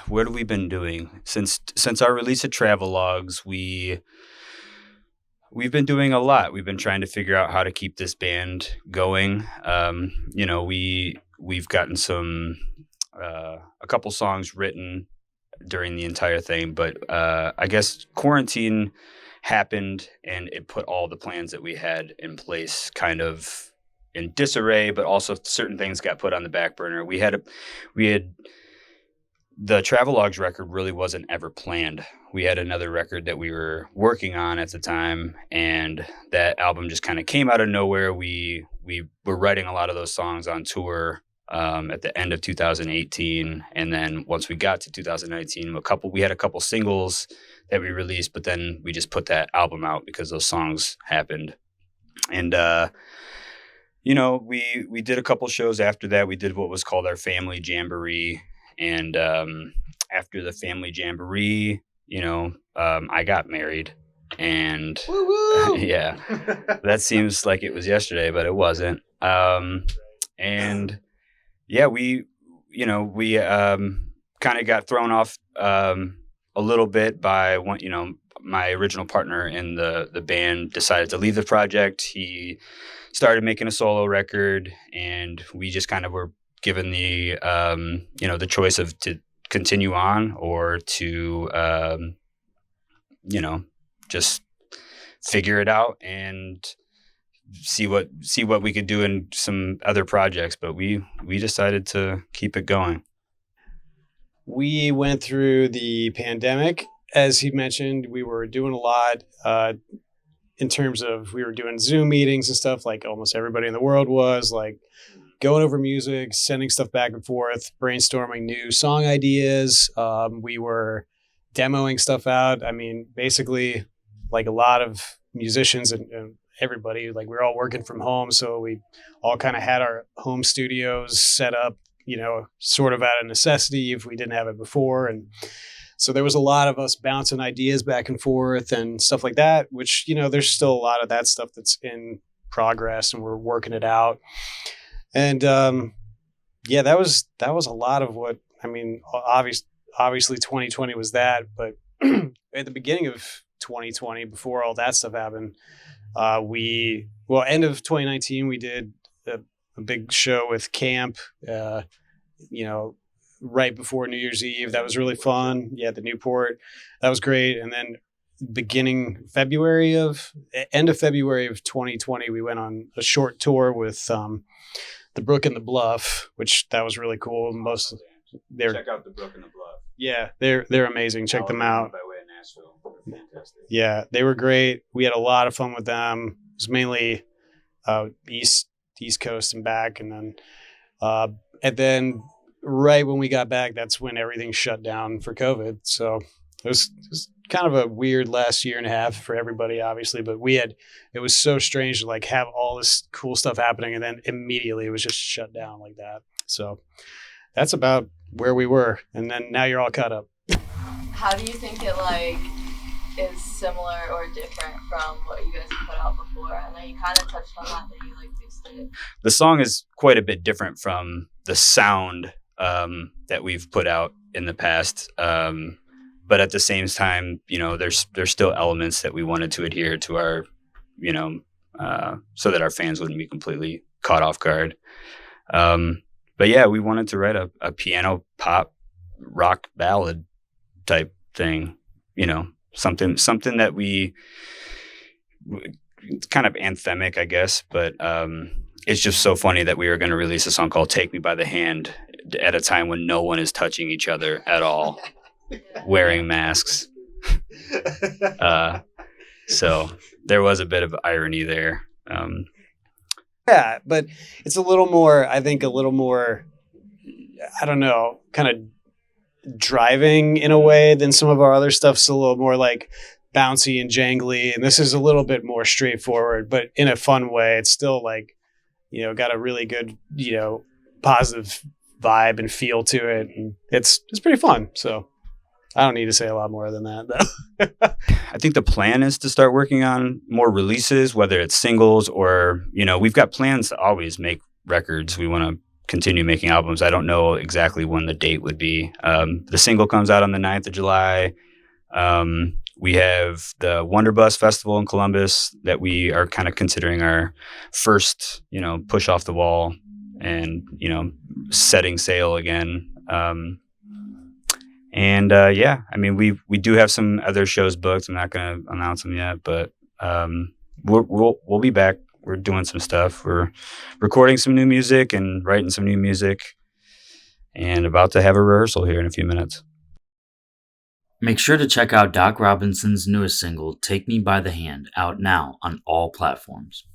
what have we been doing since our release of Travelogues? We've been doing a lot. We've been trying to figure out how to keep this band going. We've gotten a couple songs written during the entire thing, but I guess quarantine happened and it put all the plans that we had in place kind of in disarray, but also certain things got put on the back burner. We had the Travelogues record really wasn't ever planned. We had another record that we were working on at the time, and that album just kind of came out of nowhere. We were writing a lot of those songs on tour at the end of 2018, and then once we got to 2019, we had a couple singles that we released, but then we just put that album out because those songs happened. And we did a couple shows after that. We did what was called our Family Jamboree. And after the Family Jamboree, I got married. And yeah, that seems like it was yesterday, but it wasn't. And yeah, we kind of got thrown off a little bit by one, my original partner in the band decided to leave the project. He started making a solo record, and we just kind of were given the the choice of to continue on or to just figure it out and see what we could do in some other projects. But we decided to keep it going. We went through the pandemic. As he mentioned, we were doing a lot in terms of we were doing Zoom meetings and stuff like almost everybody in the world was, like going over music, sending stuff back and forth, brainstorming new song ideas. We were demoing stuff out. I mean, basically, like a lot of musicians and everybody, like we were all working from home. So we all kind of had our home studios set up, sort of out of necessity if we didn't have it before. And so there was a lot of us bouncing ideas back and forth and stuff like that, which, there's still a lot of that stuff that's in progress and we're working it out. And that was a lot of what, I mean, obviously 2020 was that, but at the beginning of 2020, before all that stuff happened, end of 2019, we did a big show with Camp, right before New Year's Eve. That was really fun. Yeah, the Newport, that was great. And then end of February of 2020, we went on a short tour with the Brook and the Bluff, which that was really cool. Check out the Brook and the Bluff. Yeah, they're amazing. Check them out. By way of Nashville. They're fantastic. Yeah, they were great. We had a lot of fun with them. It was mainly East Coast and back, and then right when we got back, that's when everything shut down for COVID. So it was kind of a weird last year and a half for everybody, obviously, but it was so strange to like have all this cool stuff happening and then immediately it was just shut down like that. So that's about where we were. And then now you're all caught up. How do you think it is similar or different from what you guys put out before? I know you kind of touched on that you fixed it. The song is quite a bit different from the sound that we've put out in the past. But at the same time, there's still elements that we wanted to adhere to our, so that our fans wouldn't be completely caught off guard. But yeah, we wanted to write a piano pop rock ballad type thing, something that it's kind of anthemic, I guess, but it's just so funny that we were going to release a song called Take Me by the Hand at a time when no one is touching each other at all, wearing masks. So there was a bit of irony there. Yeah, but it's a little more, I don't know, kind of driving in a way than some of our other stuff's a little more like bouncy and jangly. And this is a little bit more straightforward, but in a fun way. It's still like, got a really good, positive vibe and feel to it. And it's pretty fun. So I don't need to say a lot more than that, though. I think the plan is to start working on more releases, whether it's singles or, we've got plans to always make records. We want to continue making albums. I don't know exactly when the date would be. The single comes out on the 9th of July. We have the Wonderbus Festival in Columbus that we are kind of considering our first, push off the wall and, setting sail again. Yeah, I mean, we do have some other shows booked. I'm not going to announce them yet, but we'll be back. We're doing some stuff. We're recording some new music and writing some new music, and about to have a rehearsal here in a few minutes. Make sure to check out Doc Robinson's newest single, Take Me by the Hand, out now on all platforms.